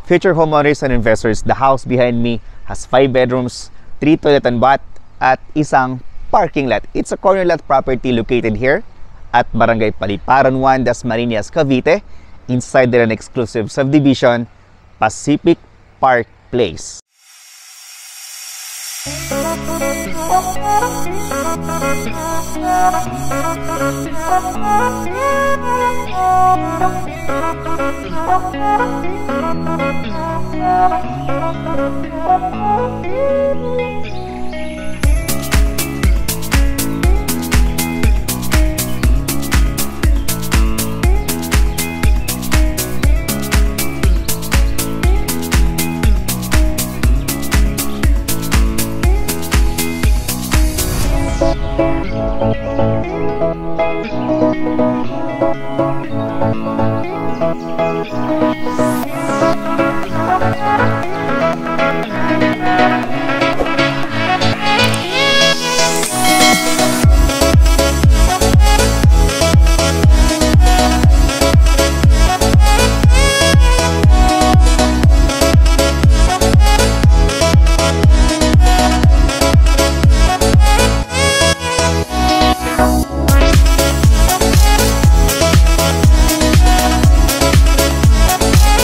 Future homeowners and investors, the house behind me has 5 bedrooms, 3 toilet and bath, at isang parking lot. It's a corner lot property located here at Barangay Paliparan 1, Dasmariñas, Cavite, inside an exclusive subdivision, Pacific Park Place.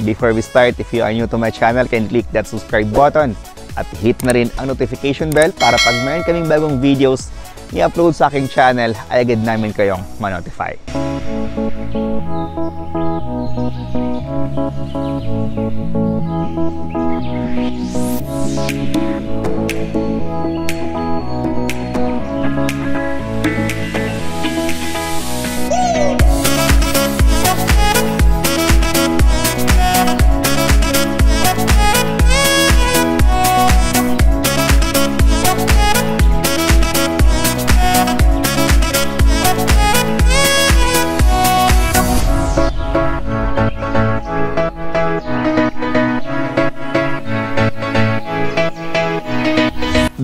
Before we start, if you are new to my channel, can click that subscribe button at hit na rin ang notification bell para pag mayroon kaming bagong videos i-upload sa aking channel, ay agad namin kayong ma-notify.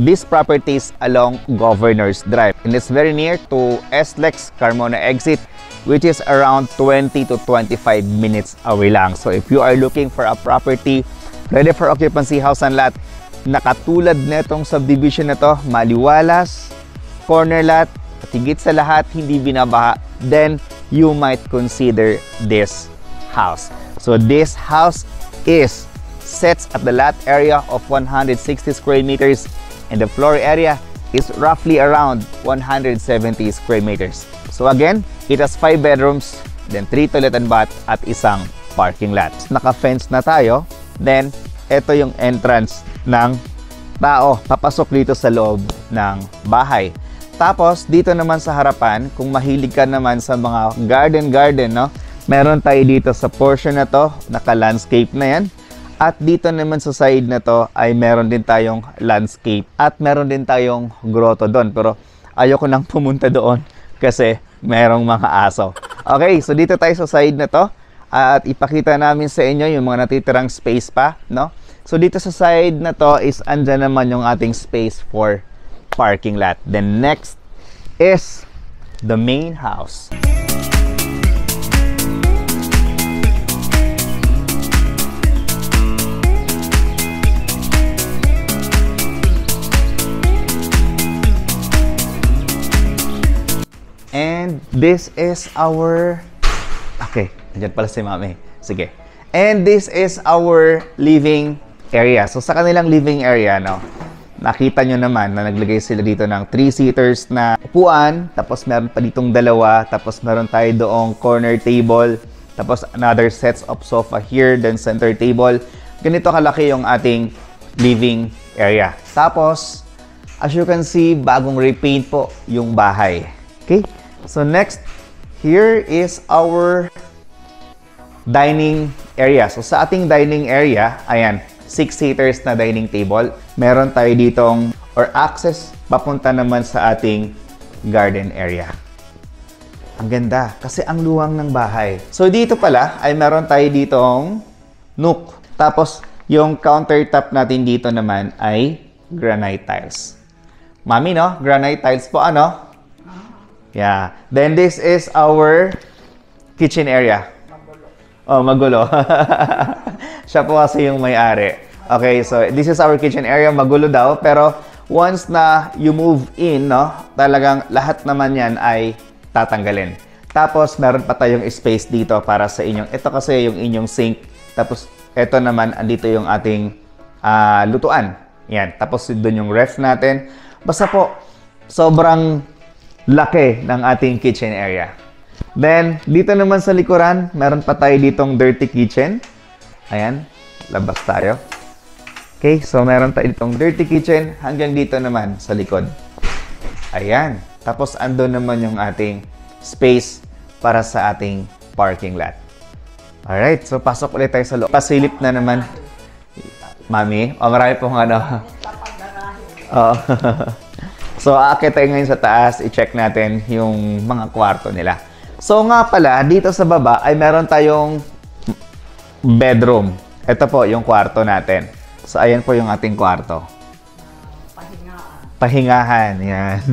This property is along Governor's Drive and it's very near to SLEX Carmona exit, which is around 20 to 25 minutes away lang. So if you are looking for a property ready for occupancy, house and lot, nakatulad netong subdivision na to, maliwalas, corner lot, at higit sa lahat hindi binabaha, then you might consider this house. So this house is sets at the lot area of 160 square meters and the floor area is roughly around 170 square meters. So again, it has 5 bedrooms, then 3 toilet and bath at isang parking lot. Naka-fence na tayo, then ito yung entrance ng tao papasok dito sa loob ng bahay. Tapos dito naman sa harapan, kung mahilig ka naman sa mga garden, no? Meron tayo dito sa portion na to, naka-landscape na yan. At dito naman sa side na to ay meron din tayong landscape at meron din tayong grotto doon. Pero ayoko nang pumunta doon kasi merong mga aso. Okay, so dito tayo sa side na to at ipakita namin sa inyo yung mga natitirang space pa, no? So dito sa side na to is andyan naman yung ating space for parking lot. Then next is the main house. And this is our... Okay, andyan pala si Mami. Sige. And this is our living area. So sa kanilang living area, no, nakita nyo naman na naglagay sila dito ng 3-seaters na upuan. Tapos meron pa ditong dalawa. Tapos meron tayo doong corner table. Tapos another sets of sofa here. Then center table. Ganito kalaki yung ating living area. Tapos, as you can see, bagong repaint po yung bahay. Okay? So next, here is our dining area. So sa ating dining area, ayan, 6-seaters na dining table. Meron tayo ditong, or access, papunta naman sa ating garden area. Ang ganda, kasi ang luwang ng bahay. So dito pala, ay meron tayo ditong nook. Tapos, yung countertop natin dito naman ay granite tiles. Mami, no? Granite tiles po, ano? Yeah. Then this is our kitchen area. Oh, magulo. Siya po kasi yung may-ari. Okay, so this is our kitchen area. Magulo daw, pero once na you move in, no, talagang lahat naman yan ay tatanggalin. Tapos, meron pa tayong space dito para sa inyong, ito kasi yung inyong sink. Tapos, ito naman, andito yung ating lutuan. Yan. Tapos, doon yung ref natin. Basta po, sobrang laki ng ating kitchen area. Then, dito naman sa likuran, meron pa tayo ditong dirty kitchen. Ayan, labas tayo. Okay, so meron tayo ditong dirty kitchen hanggang dito naman sa likod. Ayan, tapos andun naman yung ating space para sa ating parking lot. Alright, so pasok ulit tayo sa loob. Pasilip na naman. Mami, marami pong ano. So, aakit tayo ngayon sa taas. I-check natin yung mga kwarto nila. So nga pala, dito sa baba ay meron tayong bedroom. Ito po yung kwarto natin. So ayan po yung ating kwarto. Pahingahan. Yan.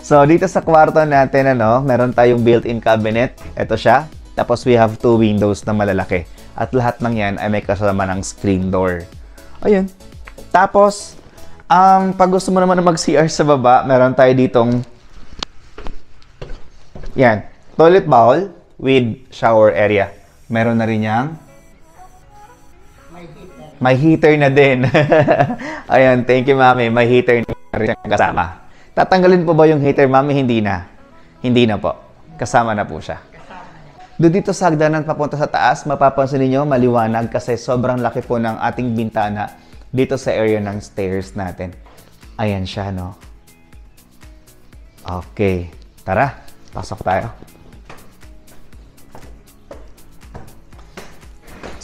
So dito sa kwarto natin, meron tayong built-in cabinet. Ito siya. Tapos we have 2 windows na malalaki. At lahat ng yan ay may kasama ng screen door. Ayun. Tapos, pag gusto mo naman na mag-CR sa baba, meron tayo ditong yan. Toilet bowl with shower area. Meron na rin yang may heater na din. Ayan, thank you, Mami. May heater na rin kasama. Tatanggalin po ba yung heater, Mami? Hindi na. Hindi na po. Kasama na po siya. Doon dito sa hagdanan papunta sa taas, mapapansin niyo maliwanag kasi sobrang laki po ng ating bintana dito sa area ng stairs natin. Ayan siya, no? Okay. Tara, pasok tayo.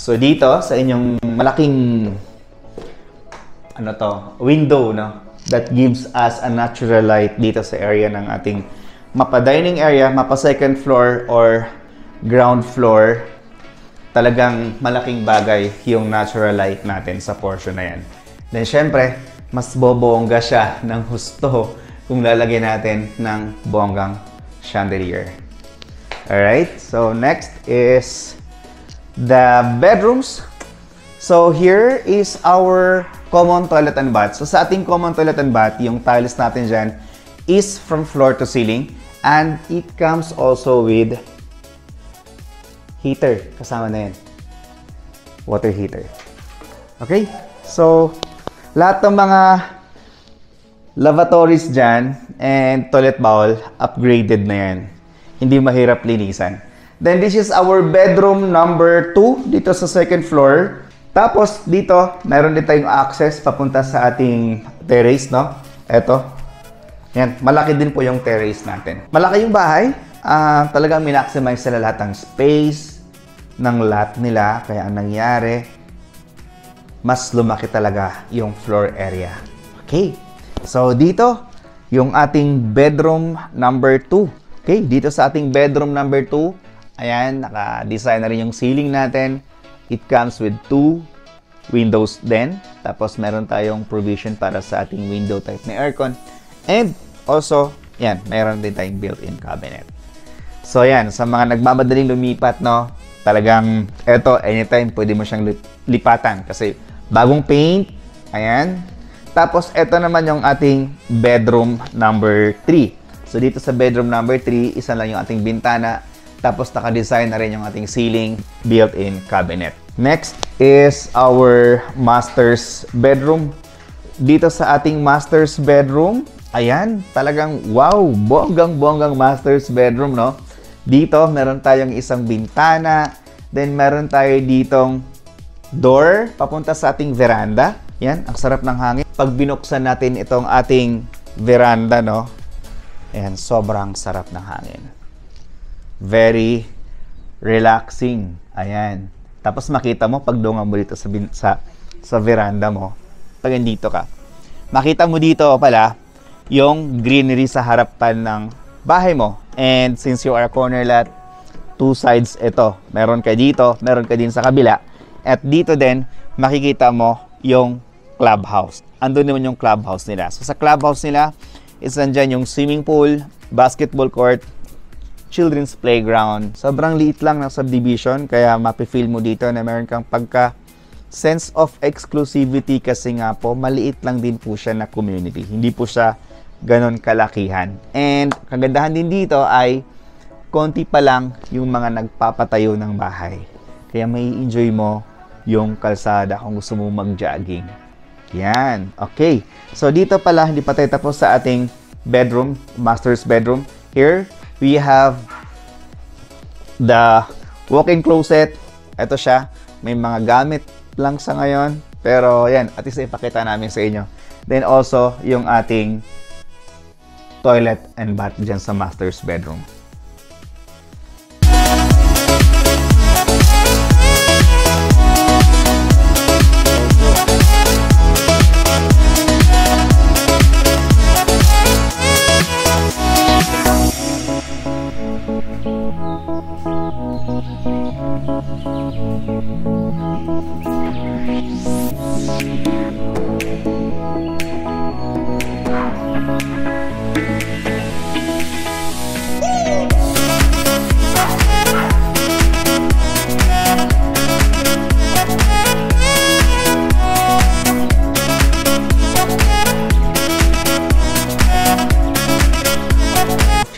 So dito sa inyong malaking window, no, that gives us a natural light dito sa area ng ating mapa dining area, mapa second floor or ground floor. Talagang malaking bagay yung natural light natin sa portion na yan. Then syempre, mas bobongga siya ng husto kung lalagyan natin ng bonggang chandelier. Alright, so next is the bedrooms. So here is our common toilet and bath. So sa ating common toilet and bath, yung tiles natin dyan is from floor to ceiling and it comes also with heater. Kasama na yan. Water heater. Okay? So lahat ng mga lavatories dyan and toilet bowl, upgraded na yan. Hindi mahirap linisan. Then this is our bedroom number 2 dito sa second floor. Tapos dito, meron din tayong access papunta sa ating terrace, no? Eto. Yan, malaki din po yung terrace natin. Malaki yung bahay. Talagang minaximize sila lahat ng space ng lot nila. Kaya ang nangyari, mas lumaki talaga yung floor area. Okay. So dito, yung ating bedroom number 2. Okay, dito sa ating bedroom number 2, ayan, naka-design na rin yung ceiling natin. It comes with 2 windows din. Tapos meron tayong provision para sa ating window type na aircon. And also, yan, meron din tayong built-in cabinet. So yan, sa mga nagmamadaling lumipat, no, talagang eto, anytime pwede mo siyang lipatan kasi bagong paint. Ayan. Tapos eto naman yung ating bedroom number 3. So dito sa bedroom number 3, isa lang yung ating bintana. Tapos naka-design na rin yung ating ceiling, built-in cabinet. Next is our master's bedroom. Dito sa ating master's bedroom, ayan, talagang wow, bonggang-bonggang master's bedroom, no? Dito, meron tayong isang bintana. Then meron tayo ditong door papunta sa ating veranda. Yan, ang sarap ng hangin. Pag binuksan natin itong ating veranda, no? Ayan, sobrang sarap ng hangin. Very relaxing. Ayan. Tapos makita mo, pag dunga mo dito sa veranda mo, pag nandito ka, makita mo dito pala yung greenery sa harapan ng bahay mo. And since you are a corner lot, 2 sides ito. Meron ka dito, meron ka din sa kabila. At dito din, makikita mo yung clubhouse. Andun naman yung clubhouse nila. So sa clubhouse nila, is nandyan yung swimming pool, basketball court, children's playground. Sobrang liit lang ng subdivision, kaya mapifeel mo dito na meron kang pagka sense of exclusivity kasi nga po, maliit lang din po siya na community. Hindi po siya ganon kalakihan. And kagandahan din dito ay konti pa lang yung mga nagpapatayo ng bahay. Kaya may enjoy mo yung kalsada kung gusto mo mag-jogging. Yan. Okay. So dito pala, hindi pa tayo tapos sa ating bedroom, master's bedroom. Here, we have the walk-in closet. Ito siya. May mga gamit lang sa ngayon. Pero yan, at least ipakita namin sa inyo. Then also, yung ating toilet and bath dyan sa master's bedroom.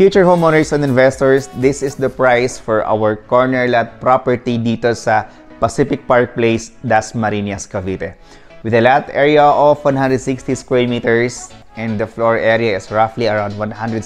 Future homeowners and investors, this is the price for our corner lot property dito sa Pacific Park Place, Dasmariñas, Cavite. With a lot area of 160 square meters and the floor area is roughly around 170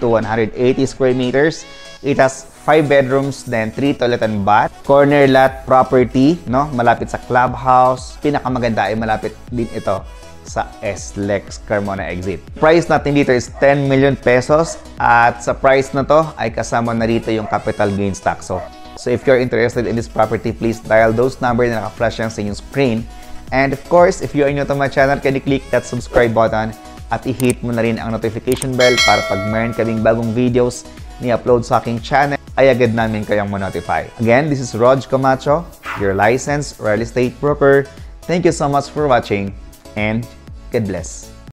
to 180 square meters. It has 5 bedrooms, then 3 toilet and bath. Corner lot property, no? Malapit sa clubhouse. Pinakamaganda ay malapit din ito sa SLEX Carmona Exit. Price natin dito is 10 million pesos at sa price na to ay kasama na rito yung capital gains tax. So if you're interested in this property, please dial those numbers na naka-flash lang sa inyong screen. And of course, if you are new to my channel, can you click that subscribe button at i-hit mo na rin ang notification bell para pag mayroon kaming bagong videos ni-upload sa aking channel, ay agad namin kayong ma-notify. Again, this is Rog Camacho, your licensed real estate broker. Thank you so much for watching and God bless.